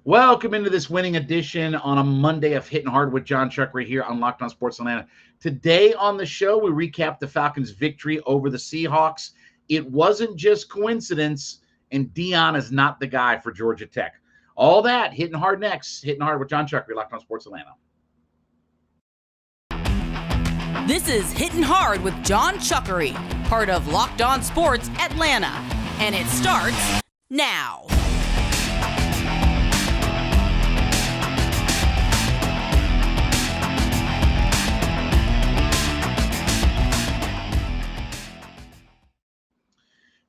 Welcome into this winning edition on a Monday of Hittin' Hard with Jon Chuckery here on Locked On Sports Atlanta. Today on the show, we recap the Falcons' victory over the Seahawks. It wasn't just coincidence, and Deion is not the guy for Georgia Tech. All that, Hittin' Hard next. Hittin' Hard with Jon Chuckery, Locked On Sports Atlanta. This is Hittin' Hard with Jon Chuckery, part of Locked On Sports Atlanta. And it starts now.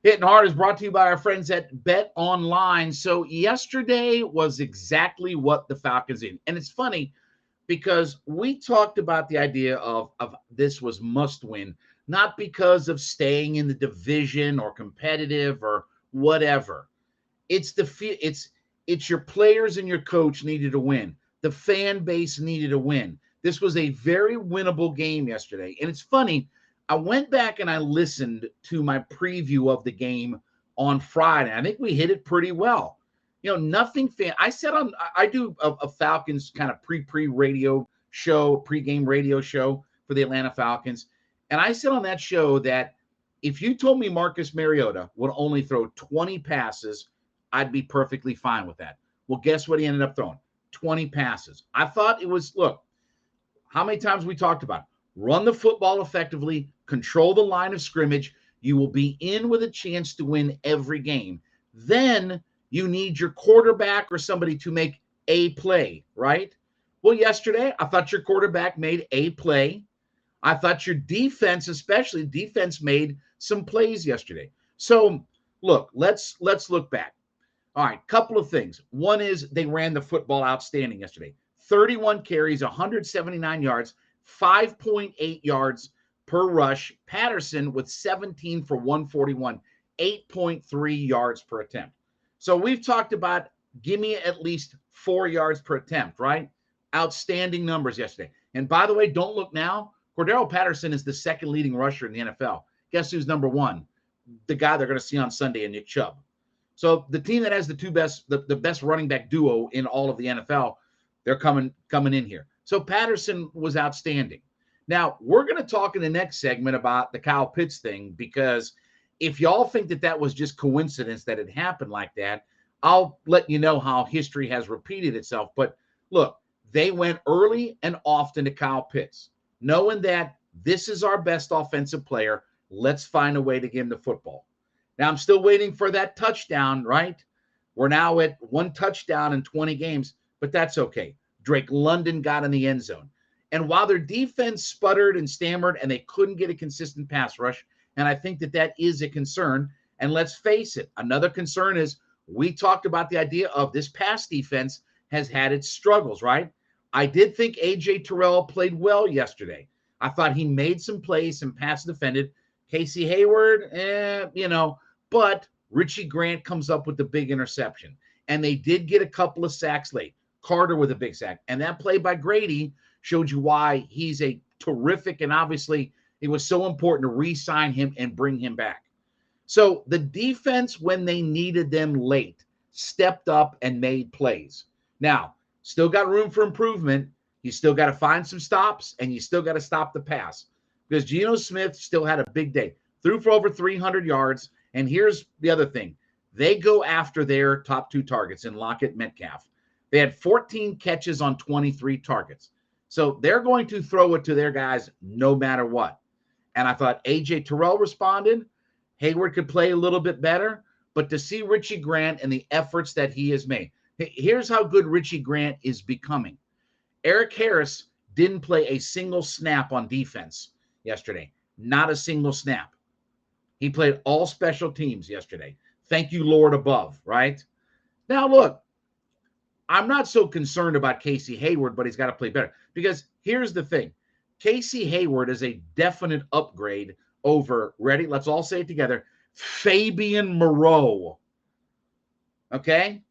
Hittin' Hard is brought to you by our friends at Bet Online. So yesterday was exactly what the Falcons did. And it's funny because we talked about the idea of this was must win, not because of staying in the division or competitive or whatever. It's your players and your coach needed to win. The fan base needed to win. This was a very winnable game yesterday. And it's funny, I went back and I listened to my preview of the game on Friday. I think we hit it pretty well. I said I do a Falcons kind of pregame radio show for the Atlanta Falcons. And I said on that show that if you told me Marcus Martiota would only throw 20 passes, I'd be perfectly fine with that. Well, guess what he ended up throwing? 20 passes. I thought it was, look, how many times we talked about it? Run the football effectively, control the line of scrimmage. You will be in with a chance to win every game. Then you need your quarterback or somebody to make a play, right? Well, yesterday, I thought your quarterback made a play. I thought your defense, especially defense, made some plays yesterday. So, look, let's look back. All right, couple of things. One is they ran the football outstanding yesterday. 31 carries, 179 yards, 5.8 yards per rush. Patterson with 17 for 141, 8.3 yards per attempt. So we've talked about give me at least 4 yards per attempt, right? Outstanding numbers yesterday. And by the way, don't look now. Cordero Patterson is the second leading rusher in the NFL. Guess who's number one? The guy they're going to see on Sunday, Nick Chubb. So the team that has the best running back duo in all of the NFL, they're coming in here. So Patterson was outstanding. Now, we're going to talk in the next segment about the Kyle Pitts thing, because if y'all think that was just coincidence that it happened like that, I'll let you know how history has repeated itself. But look, they went early and often to Kyle Pitts, knowing that this is our best offensive player. Let's find a way to give him the football. Now, I'm still waiting for that touchdown, right? We're now at 1 touchdown in 20 games, but that's okay. Drake London got in the end zone. And while their defense sputtered and stammered and they couldn't get a consistent pass rush, and I think that is a concern. And let's face it, another concern is we talked about the idea of this pass defense has had its struggles, right? I did think A.J. Terrell played well yesterday. I thought he made some plays, some pass defended. Casey Hayward, but Richie Grant comes up with the big interception. And they did get a couple of sacks late. Carter with a big sack. And that play by Grady showed you why he's a terrific, and obviously it was so important to re-sign him and bring him back. So the defense, when they needed them late, stepped up and made plays. Now, still got room for improvement. You still got to find some stops, and you still got to stop the pass, because Geno Smith still had a big day. Threw for over 300 yards. And here's the other thing. They go after their top 2 targets in Lockett and Metcalf. They had 14 catches on 23 targets. So they're going to throw it to their guys no matter what. And I thought A.J. Terrell responded. Hayward could play a little bit better. But to see Richie Grant and the efforts that he has made, here's how good Richie Grant is becoming. Eric Harris didn't play a single snap on defense yesterday. Not a single snap. He played all special teams yesterday. Thank you, Lord above, right? Now, look, I'm not so concerned about Casey Hayward, but he's got to play better. Because here's the thing. Casey Hayward is a definite upgrade over, ready? Let's all say it together, Fabian Moreau. Okay?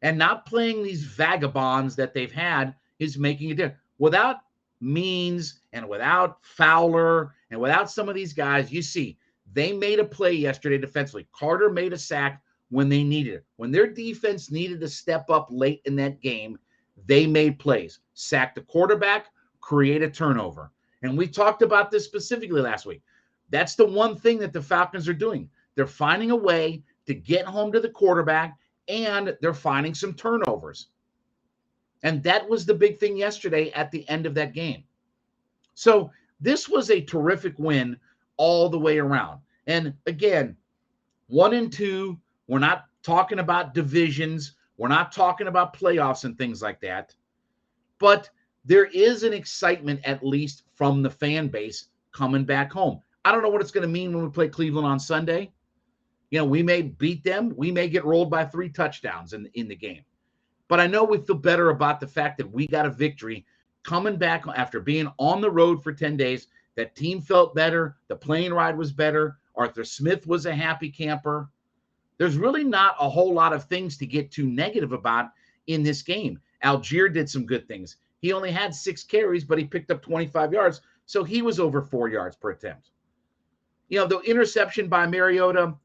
And not playing these vagabonds that they've had is making a difference. Without Means and without Fowler and without some of these guys, you see, they made a play yesterday defensively. Carter made a sack when they needed it. When their defense needed to step up late in that game, they made plays, sacked the quarterback, create a turnover. And we talked about this specifically last week. That's the one thing that the Falcons are doing. They're finding a way to get home to the quarterback, and they're finding some turnovers. And that was the big thing yesterday at the end of that game. So this was a terrific win all the way around. And again, 1-2, we're not talking about divisions. We're not talking about playoffs and things like that. But there is an excitement, at least from the fan base, coming back home. I don't know what it's going to mean when we play Cleveland on Sunday. We may beat them. We may get rolled by 3 touchdowns in the game. But I know we feel better about the fact that we got a victory coming back after being on the road for 10 days. That team felt better. The plane ride was better. Arthur Smith was a happy camper. There's really not a whole lot of things to get too negative about in this game. Algier did some good things. He only had 6 carries, but he picked up 25 yards, so he was over 4 yards per attempt. The interception by Martiota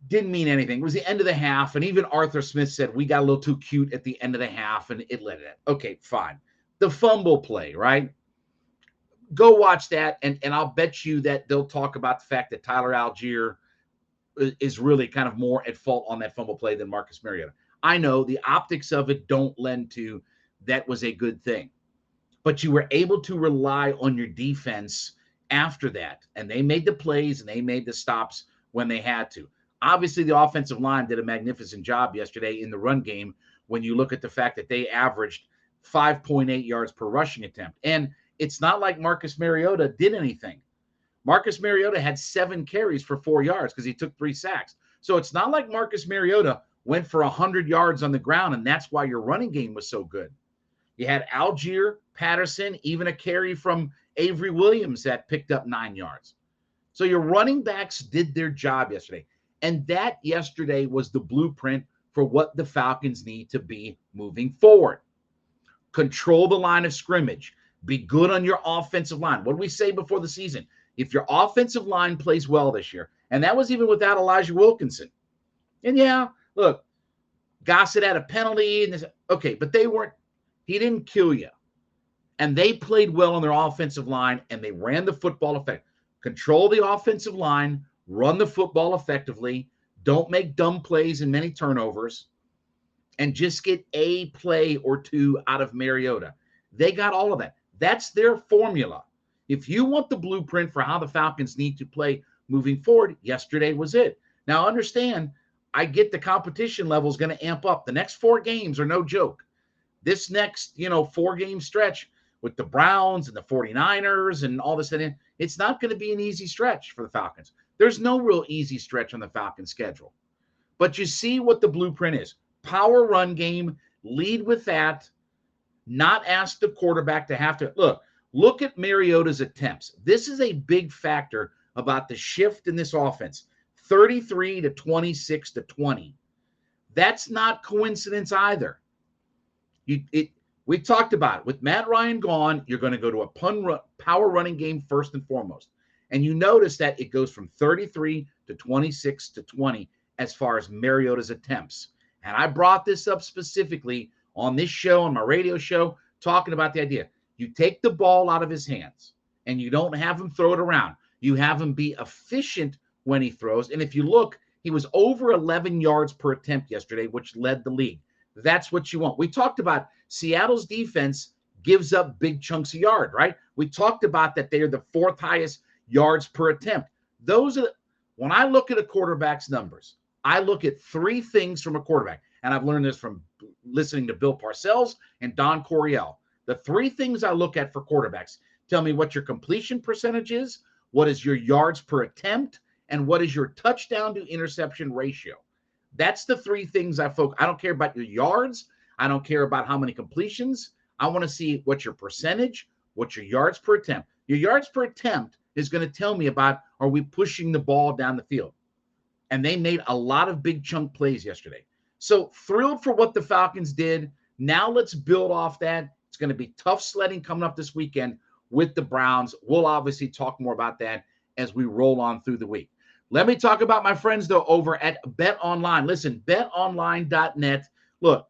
didn't mean anything. It was the end of the half, and even Arthur Smith said, we got a little too cute at the end of the half, and it let it. Okay, fine. The fumble play, right? Go watch that, and I'll bet you that they'll talk about the fact that Tyler Algier is really kind of more at fault on that fumble play than Marcus Martiota. I know the optics of it don't lend to that was a good thing. But you were able to rely on your defense after that, and they made the plays and they made the stops when they had to. Obviously, the offensive line did a magnificent job yesterday in the run game when you look at the fact that they averaged 5.8 yards per rushing attempt. And it's not like Marcus Martiota did anything. Marcus Martiota had 7 carries for 4 yards because he took 3 sacks. So it's not like Marcus Martiota went for 100 yards on the ground, and that's why your running game was so good. You had Algier, Patterson, even a carry from Avery Williams that picked up 9 yards. So your running backs did their job yesterday. And that yesterday was the blueprint for what the Falcons need to be moving forward. Control the line of scrimmage. Be good on your offensive line. What did we say before the season? If your offensive line plays well this year, and that was even without Elijah Wilkinson. And yeah, look, Gossett had a penalty. And okay, but he didn't kill you. And they played well on their offensive line, and they ran the football effectively. Control the offensive line. Run the football effectively. Don't make dumb plays and many turnovers. And just get a play or 2 out of Martiota. They got all of that. That's their formula. If you want the blueprint for how the Falcons need to play moving forward, yesterday was it. Now, understand, I get the competition level is going to amp up. The next 4 games are no joke. This next, 4-game stretch with the Browns and the 49ers and all this, it's not going to be an easy stretch for the Falcons. There's no real easy stretch on the Falcons schedule. But you see what the blueprint is. Power run game, lead with that, not ask the quarterback to have to. Look at Mariota's attempts. This is a big factor about the shift in this offense. 33 to 26 to 20. That's not coincidence either. We talked about it. With Matt Ryan gone, you're going to go to a power running game first and foremost. And you notice that it goes from 33 to 26 to 20 as far as Mariota's attempts. And I brought this up specifically on this show, on my radio show, talking about the idea. You take the ball out of his hands and you don't have him throw it around. You have him be efficient when he throws. And if you look, he was over 11 yards per attempt yesterday, which led the league. That's what you want. We talked about Seattle's defense gives up big chunks of yard, right? We talked about that they are the 4th highest yards per attempt. When I look at a quarterback's numbers, I look at 3 things from a quarterback. And I've learned this from listening to Bill Parcells and Don Coryell. The 3 things I look at for quarterbacks: tell me what your completion percentage is, what is your yards per attempt, and what is your touchdown to interception ratio. That's the 3 things I focus. I don't care about your yards. I don't care about how many completions. I want to see what your percentage, what your yards per attempt. Your yards per attempt is going to tell me about, are we pushing the ball down the field? And they made a lot of big chunk plays yesterday. So thrilled for what the Falcons did. Now let's build off that. It's going to be tough sledding coming up this weekend with the Browns. We'll obviously talk more about that as we roll on through the week. Let me talk about my friends, though, over at Bet Online. Listen, betonline.net. Look,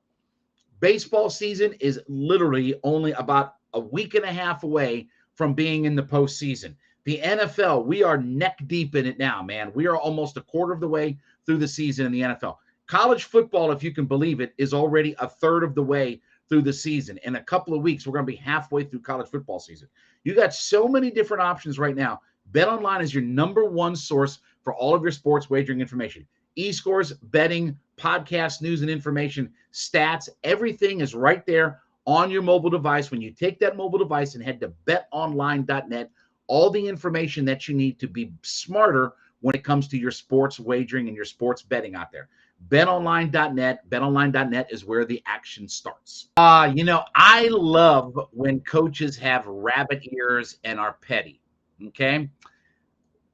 baseball season is literally only about a week and a half away from being in the postseason. The NFL, we are neck deep in it now, man. We are almost a quarter of the way through the season in the NFL. College football, if you can believe it, is already a third of the way through the season. In a couple of weeks, we're going to be halfway through college football season. You got so many different options right now. BetOnline is your number one source for all of your sports wagering information. E-scores, betting, podcast, news and information, stats, everything is right there on your mobile device. When you take that mobile device and head to betonline.net, all the information that you need to be smarter when it comes to your sports wagering and your sports betting out there. BetOnline.net. BetOnline.net is where the action starts. I love when coaches have rabbit ears and are petty. Okay?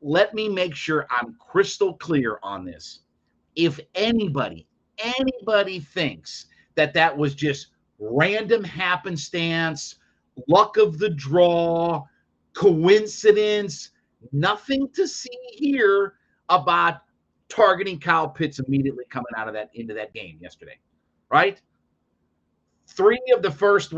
Let me make sure I'm crystal clear on this. If anybody thinks that was just random happenstance, luck of the draw, coincidence, nothing to see here about targeting Kyle Pitts immediately coming out of that into that game yesterday, right? 3 of the first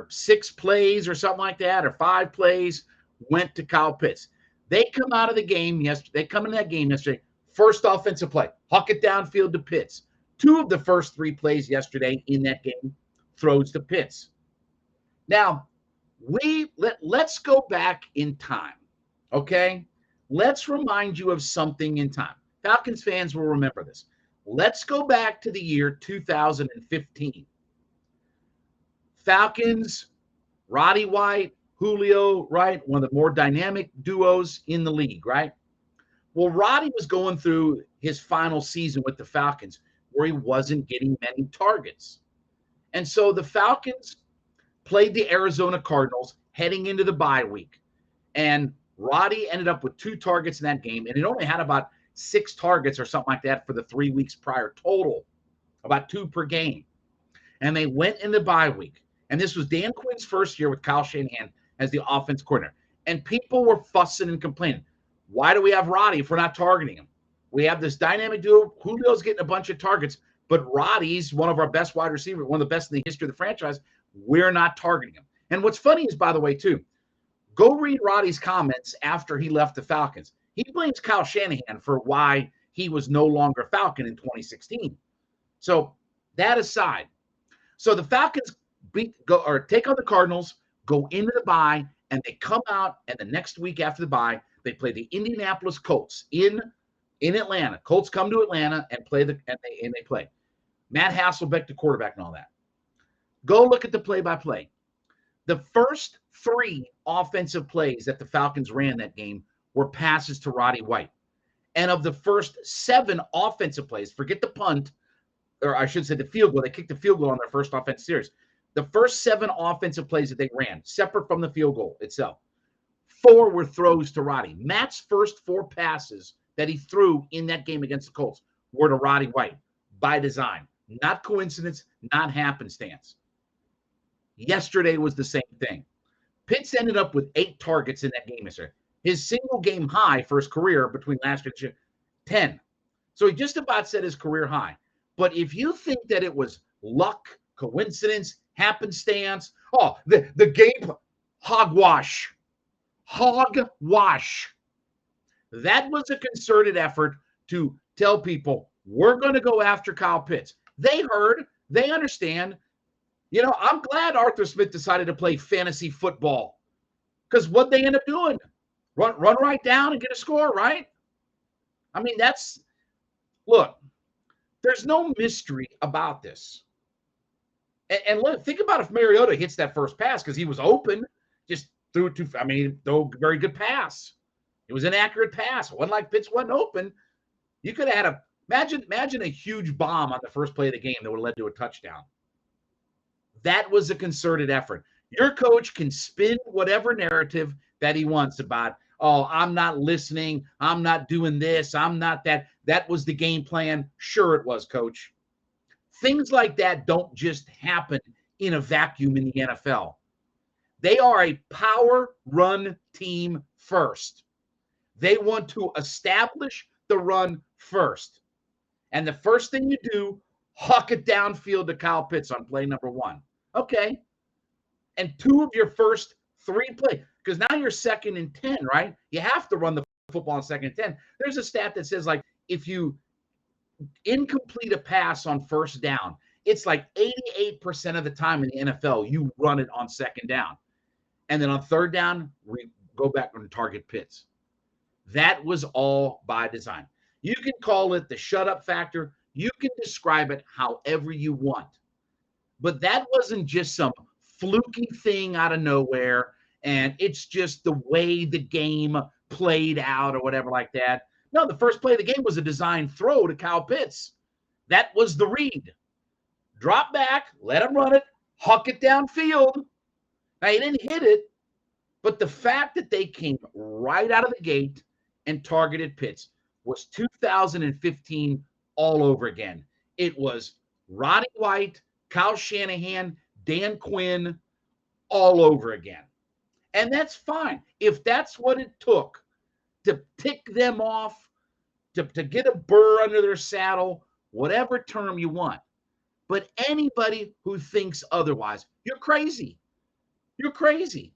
6 plays or something like that, or 5 plays went to Kyle Pitts. They come out of the game yesterday. They come into that game yesterday. First offensive play, huck it downfield to Pitts. 2 of the first 3 plays yesterday in that game throws to Pitts. Now, let's go back in time, okay? Let's remind you of something in time. Falcons fans will remember this. Let's go back to the year 2015. Falcons, Roddy White, Julio, right? One of the more dynamic duos in the league, right? Well, Roddy was going through his final season with the Falcons where he wasn't getting many targets. And so the Falcons played the Arizona Cardinals heading into the bye week. And Roddy ended up with 2 targets in that game, and it only had about 6 targets or something like that for the 3 weeks prior total, about 2 per game. And they went in the bye week. And this was Dan Quinn's first year with Kyle Shanahan as the offense coordinator. And people were fussing and complaining. Why do we have Roddy if we're not targeting him? We have this dynamic duo. Julio's getting a bunch of targets, but Roddy's one of our best wide receivers, one of the best in the history of the franchise. We're not targeting him. And what's funny is, by the way, too, go read Roddy's comments after he left the Falcons. He blames Kyle Shanahan for why he was no longer Falcon in 2016. So that aside, so the Falcons take on the Cardinals, go into the bye, and they come out, and the next week after the bye, they play the Indianapolis Colts in Atlanta. Colts come to Atlanta and they play. Matt Hasselbeck, the quarterback, and all that. Go look at the play-by-play. The first 3 offensive plays that the Falcons ran that game were passes to Roddy White. And of the first 7 offensive plays, forget the punt, or I should say the field goal. They kicked the field goal on their first offensive series. The first 7 offensive plays that they ran, separate from the field goal itself, 4 were throws to Roddy. Matt's first 4 passes that he threw in that game against the Colts were to Roddy White by design. Not coincidence, not happenstance. Yesterday was the same thing. Pitts ended up with 8 targets in that game yesterday. His single game high for his career between last year and 10. So he just about set his career high. But if you think that it was luck, coincidence, happenstance, the game, hogwash. That was a concerted effort to tell people, we're going to go after Kyle Pitts. They heard, they understand. I'm glad Arthur Smith decided to play fantasy football, because what they end up doing, run right down and get a score, right? I mean, look, there's no mystery about this. And look, think about if Mariota hits that first pass, because he was open, just threw a very good pass. It was an accurate pass. It wasn't like Pitts wasn't open. You could have had imagine a huge bomb on the first play of the game that would have led to a touchdown. That was a concerted effort. Your coach can spin whatever narrative that he wants about, I'm not listening, I'm not doing this, I'm not that. That was the game plan. Sure it was, coach. Things like that don't just happen in a vacuum in the NFL. They are a power run team first. They want to establish the run first. And the first thing you do, huck it downfield to Kyle Pitts on play number 1. Okay. And 2 of your first 3 plays, because now you're 2nd and 10, right? You have to run the football on 2nd and 10. There's a stat that says, like, if you incomplete a pass on first down, it's like 88% of the time in the NFL, you run it on 2nd down. And then on 3rd down, we go back and target Pitts. That was all by design. You can call it the shut up factor. You can describe it however you want. But that wasn't just some fluky thing out of nowhere, and it's just the way the game played out or whatever like that. No, the first play of the game was a design throw to Kyle Pitts. That was the read. Drop back, let him run it, huck it downfield. Now, he didn't hit it, but the fact that they came right out of the gate and targeted Pitts was 2015 all over again. It was Roddy White, Kyle Shanahan, Dan Quinn all over again. And that's fine. If that's what it took to tick them off, to get a burr under their saddle, whatever term you want. But anybody who thinks otherwise, you're crazy. You're crazy.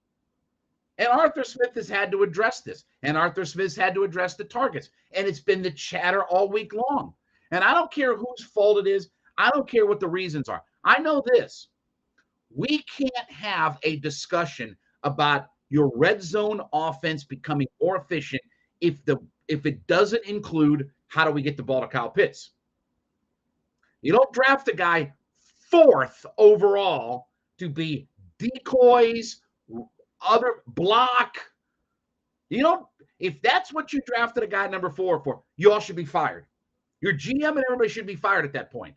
And Arthur Smith has had to address this. And Arthur Smith's had to address the targets. And it's been the chatter all week long. And I don't care whose fault it is. I don't care what the reasons are. I know this. We can't have a discussion about your red zone offense becoming more efficient if it doesn't include how do we get the ball to Kyle Pitts. You don't draft a guy 4th overall to be decoys, other block. You don't. If that's what you drafted a guy number 4 for, you all should be fired. Your GM and everybody should be fired at that point.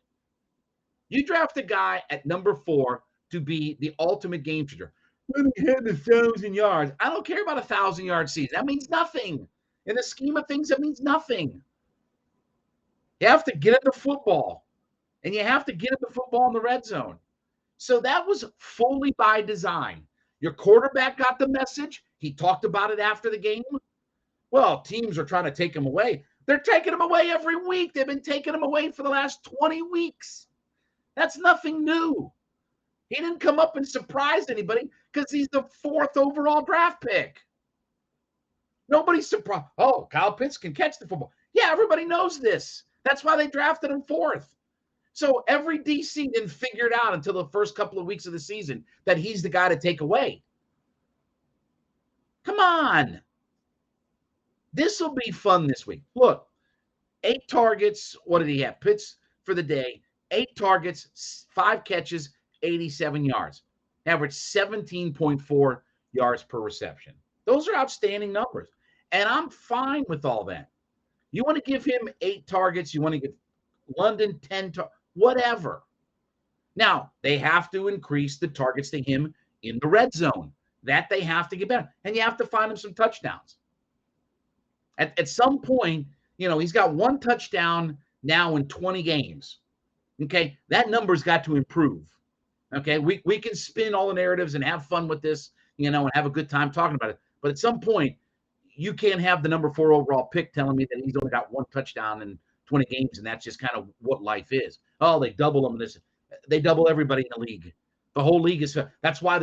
You draft a guy at number 4 to be the ultimate game changer. When he had 1,000 yards, I don't care about 1,000-yard season. That means nothing. In the scheme of things, that means nothing. You have to get at the football, and you have to get at the football in the red zone. So that was fully by design. Your quarterback got the message. He talked about it after the game. Well, teams are trying to take him away. They're taking him away every week. They've been taking him away for the last 20 weeks. That's nothing new. He didn't come up and surprise anybody because he's the 4th overall draft pick. Nobody's surprised. Oh, Kyle Pitts can catch the football. Yeah, everybody knows this. That's why they drafted him 4th. So every DC didn't figure it out until the first couple of weeks of the season that he's the guy to take away. Come on. This will be fun this week. Look, 8 targets. What did he have? Pitts for the day. 8 targets, 5 catches, 87 yards. Average 17.4 yards per reception. Those are outstanding numbers. And I'm fine with all that. You want to give him 8 targets. You want to give London 10, whatever. Now, they have to increase the targets to him in the red zone. That they have to get better. And you have to find him some touchdowns. At some point, he's got 1 touchdown now in 20 games. Okay, that number's got to improve. Okay, we can spin all the narratives and have fun with this, and have a good time talking about it. But at some point, you can't have the number 4 overall pick telling me that he's only got 1 touchdown in 20 games, and that's just kind of what life is. Oh, they double him. They double everybody in the league. The whole league is. That's why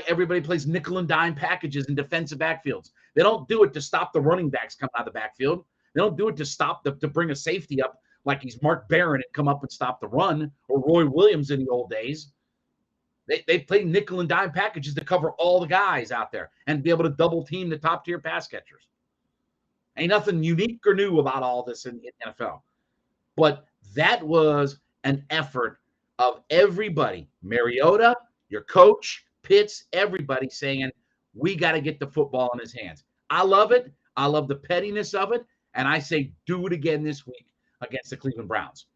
everybody plays nickel and dime packages in defensive backfields. They don't do it to stop the running backs coming out of the backfield. They don't do it to stop to bring a safety up like he's Mark Barron and come up and stop the run, or Roy Williams in the old days. They play nickel and dime packages to cover all the guys out there and be able to double team the top tier pass catchers. Ain't nothing unique or new about all this in NFL. But that was an effort of everybody, Mariota, your coach, Pitts, everybody saying, we got to get the football in his hands. I love it. I love the pettiness of it. And I say, do it again this week against the Cleveland Browns.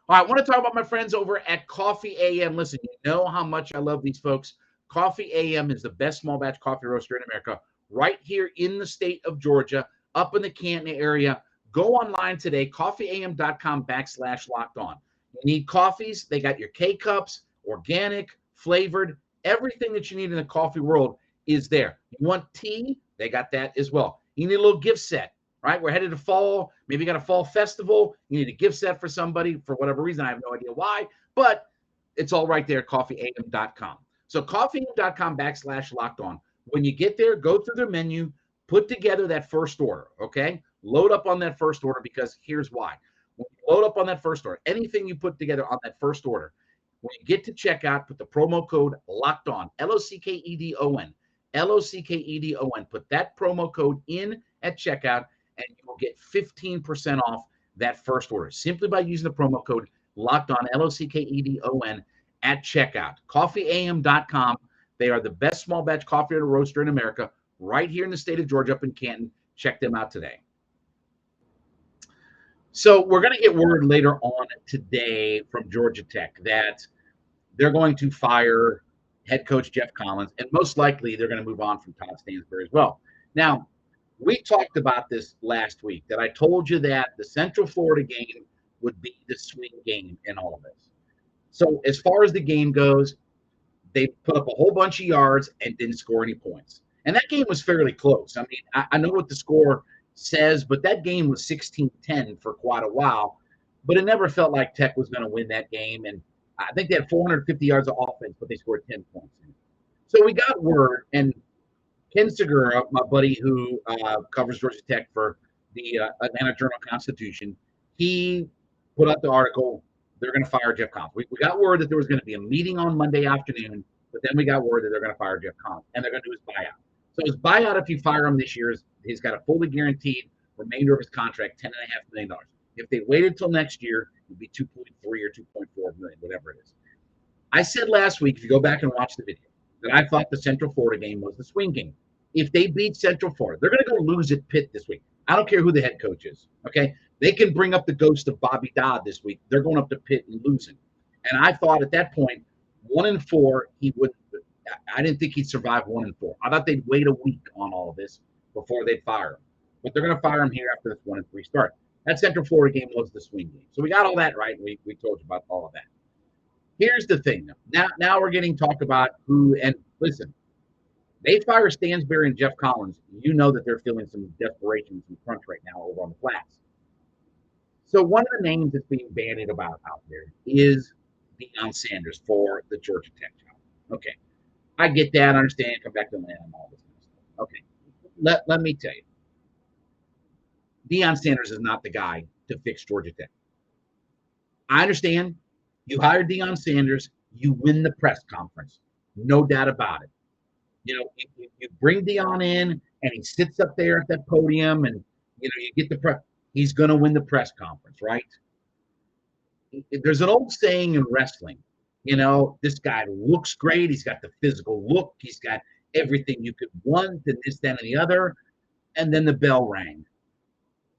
All right, I want to talk about my friends over at Coffee AM. Listen, you know how much I love these folks. Coffee AM is the best small batch coffee roaster in America, right here in the state of Georgia, up in the Canton area. Go online today, coffeeam.com/locked on. You need coffees. They got your K-Cups, organic, flavored. Everything that you need in the coffee world is there. You want tea? They got that as well. You need a little gift set, right? We're headed to fall. Maybe you got a fall festival. You need a gift set for somebody for whatever reason. I have no idea why, but it's all right there, coffeeam.com. So coffeeam.com/locked on. When you get there, go through their menu, put together that first order, okay? Load up on that first order, because here's why. When you load up on that first order, anything you put together on that first order, when you get to checkout, put the promo code locked on, LOCKEDON, LOCKEDON. Put that promo code in at checkout, and you will get 15% off that first order simply by using the promo code locked on, LOCKEDON, at checkout. Coffeeam.com. They are the best small batch coffee and roaster in America, right here in the state of Georgia, up in Canton. Check them out today. So we're going to get word later on today from Georgia Tech that they're going to fire head coach Geoff Collins, and most likely they're going to move on from Todd Stansbury as well. Now, we talked about this last week, that I told you that the Central Florida game would be the swing game in all of this. So as far as the game goes, they put up a whole bunch of yards and didn't score any points. And that game was fairly close. I mean, I know what the score says, but that game was 16-10 for quite a while. But it never felt like Tech was going to win that game. And I think they had 450 yards of offense, but they scored 10 points. So we got word, and Ken Segura, my buddy who covers Georgia Tech for the Atlanta Journal-Constitution, he put out the article, they're going to fire Geoff Collins. We got word that there was going to be a meeting on Monday afternoon, but then we got word that they're going to fire Geoff Collins, and they're going to do his buyout. So his buyout, if you fire him this year, he's got a fully guaranteed remainder of his contract, $10.5 million. If they waited till next year, it would be 2.3 or 2.4 million, whatever it is. I said last week, if you go back and watch the video, that I thought the Central Florida game was the swing game. If they beat Central Florida, they're going to go lose at Pitt this week. I don't care who the head coach is, okay? They can bring up the ghost of Bobby Dodd this week. They're going up to Pitt and losing. And I thought at that point, 1-4, he would. I didn't think he'd survive 1-4. I thought they'd wait a week on all of this before they'd fire him. But they're going to fire him here after this 1-3 start. That Central Florida game was the swing game. So we got all that right. We told you about all of that. Here's the thing, though. Now we're getting talk about who, and listen, they fire Stansbury and Geoff Collins. You know that they're feeling some desperation, some crunch right now over on the flats. So one of the names that's being bandied about out there is Deion Sanders for the Georgia Tech job. Okay. I get that. I understand. Come back to Atlanta and all this kind of stuff. Okay. Let me tell you. Deion Sanders is not the guy to fix Georgia Tech. I understand. You hire Deion Sanders, you win the press conference. No doubt about it. You know, you bring Deion in and he sits up there at that podium and, you know, you get the press. He's going to win the press conference, right? There's an old saying in wrestling, you know, this guy looks great. He's got the physical look. He's got everything you could want, and this, that, and the other. And then the bell rang.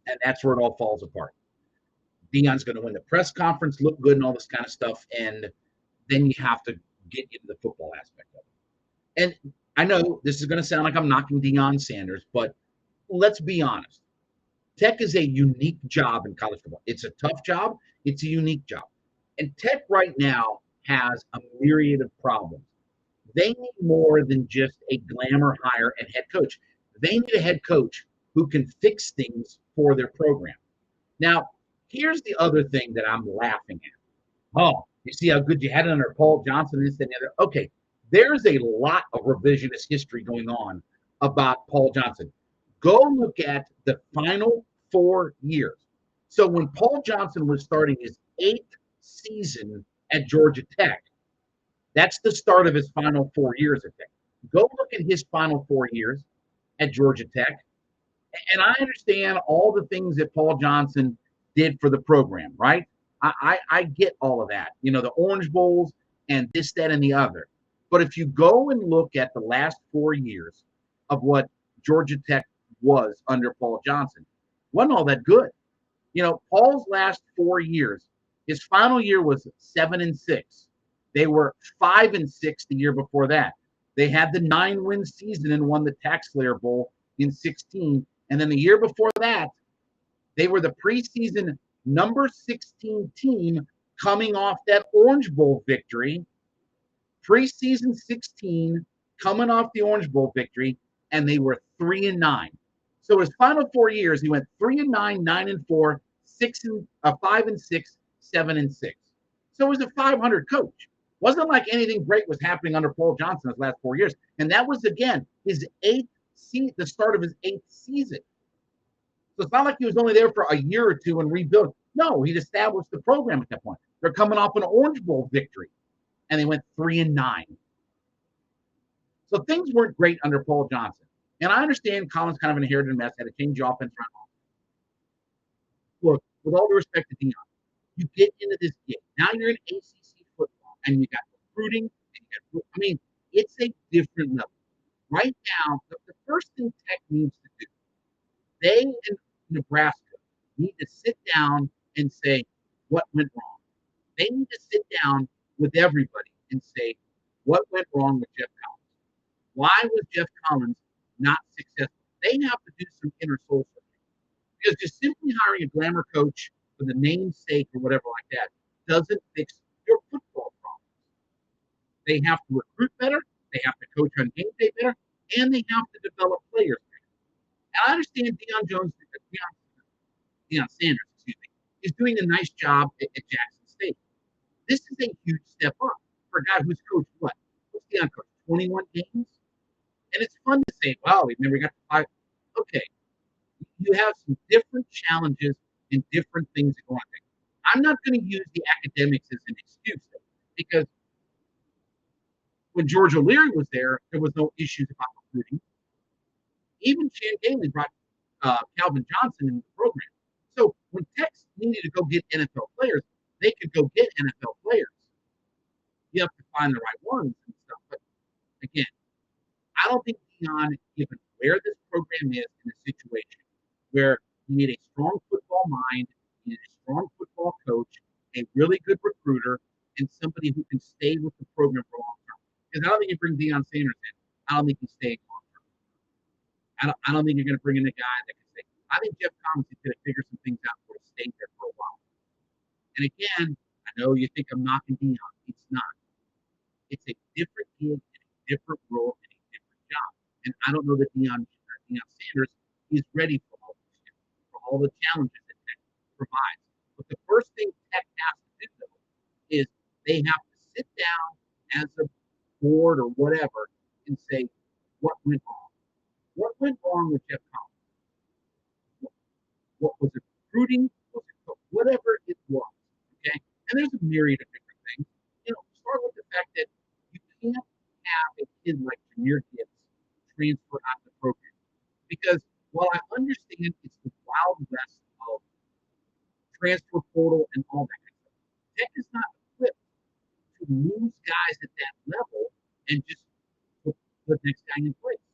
And that's where it all falls apart. Deion's going to win the press conference, look good and all this kind of stuff. And then you have to get into the football aspect of it. And I know this is going to sound like I'm knocking Deion Sanders, but let's be honest. Tech is a unique job in college football. It's a tough job. It's a unique job. And Tech right now has a myriad of problems. They need more than just a glamour hire and head coach. They need a head coach who can fix things for their program. Now, here's the other thing that I'm laughing at. Oh, you see how good you had it under Paul Johnson, this, and the other. Okay, there's a lot of revisionist history going on about Paul Johnson. Go look at the final 4 years. So when Paul Johnson was starting his 8th season at Georgia Tech, that's the start of his final 4 years at Tech. Go look at his final 4 years at Georgia Tech. And I understand all the things that Paul Johnson did for the program, right? I get all of that. You know, the Orange Bowls and this, that, and the other. But if you go and look at the last 4 years of what Georgia Tech was under Paul Johnson, wasn't all that good. You know, Paul's last 4 years, his final year was 7-6. They were 5-6 the year before that. They had the 9-win season and won the Tax Slayer Bowl in 16. And then the year before that, they were the preseason number 16 team coming off that Orange Bowl victory. Preseason 16 coming off the Orange Bowl victory, and they were 3-9. So his final 4 years, he went 3-9, 9-4, 5-6, 7-6. So he was a 500 coach. Wasn't like anything great was happening under Paul Johnson his last 4 years. And that was, again, his the start of his 8th season. So it's not like he was only there for a year or two and rebuilt. No, he'd established the program at that point. They're coming off an Orange Bowl victory, and they went 3-9. So things weren't great under Paul Johnson. And I understand Collins kind of inherited a mess, had to change the offense around. Look, with all due respect to Deion, you get into this game. Now you're in ACC football, and you got recruiting. It's a different level. Right now, the first thing Tech needs to do, they in Nebraska need to sit down and say what went wrong. They need to sit down with everybody and say what went wrong with Geoff Collins. Why was Geoff Collins not successful? They have to do some inner soul searching. Because just simply hiring a glamour coach for the name's sake or whatever like that doesn't fix your football problems. They have to recruit better, they have to coach on game day better, and they have to develop players better. And I understand Deion Sanders, is doing a nice job at Jackson State. This is a huge step up for a guy who's coached what? What's Deion coached? 21 games? And it's fun to say, wow, we've never got to 5. Okay. You have some different challenges and different things that go on there. I'm not going to use the academics as an excuse because when George O'Leary was there was no issues about recruiting. Even Chan Gailey brought Calvin Johnson in the program. So when Tex needed to go get NFL players, they could go get NFL players. You have to find the right ones and stuff. But again, I don't think Deion, given where this program is in a situation where you need a strong football mind, you need a strong football coach, a really good recruiter, and somebody who can stay with the program for a long term. Because I don't think you bring Deion Sanders in. I don't think he's staying long term. I don't think you're going to bring in a guy that can stay. I think Geoff Collins is going to figure some things out for to stay there for a while. And again, I know you think I'm knocking Deion. It's not. It's a different gig and a different role and a different job. And I don't know that Deion Sanders is ready for all the challenges that Tech provides. But the first thing Tech has to do, though, is they have to sit down as a board or whatever and say, what went wrong? What went wrong with Geoff Collins? What was it? Recruiting? Was it whatever it was? Okay? And there's a myriad of different things. Start with the fact that you can't have a kid like Jahmyr Gibbs transfer out of the program. Because while I understand it's the wild west of transfer portal and all that kind of stuff, Tech is not equipped to lose guys at that level and just put the next guy in place.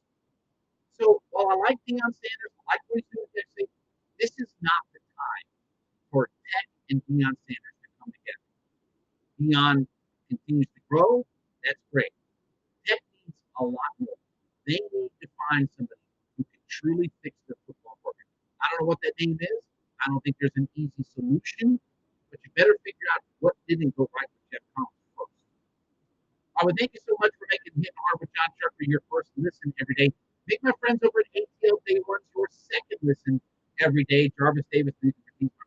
So while I like Deion Sanders, I like what he's doing at Tech State, this is not the time for Tech and Deion Sanders to come together. Deion continues to grow, that's great. Tech needs a lot more. They need to find somebody who can truly fix their football program. I don't know what that name is. I don't think there's an easy solution, but you better figure out what didn't go right with Geoff Collins first. I would thank you so much for making Hittin Hard with Jon Chuckery your first listen every day. Make my friends over at ATL Day One's your second listen every day. Jarvis Davis, my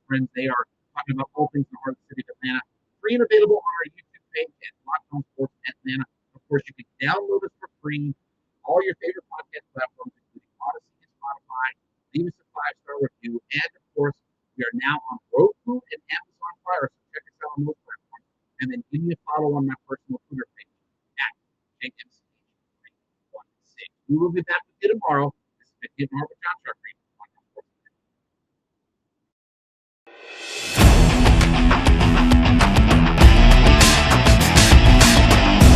friends, they are talking about all things in the heart of the city of Atlanta. Free and available on our YouTube page at Locked On Sports Atlanta. Of course, you can download us for free. All your favorite podcast platforms, including Odyssey and Spotify. Leave us a 5-star review. And, of course, we are now on Roku and Amazon Fire, so check us out on those platforms. And then give me a follow on my personal Twitter page at JMCH316. We will be back with you tomorrow. This has been Hittin Hard with Jon Chuckery.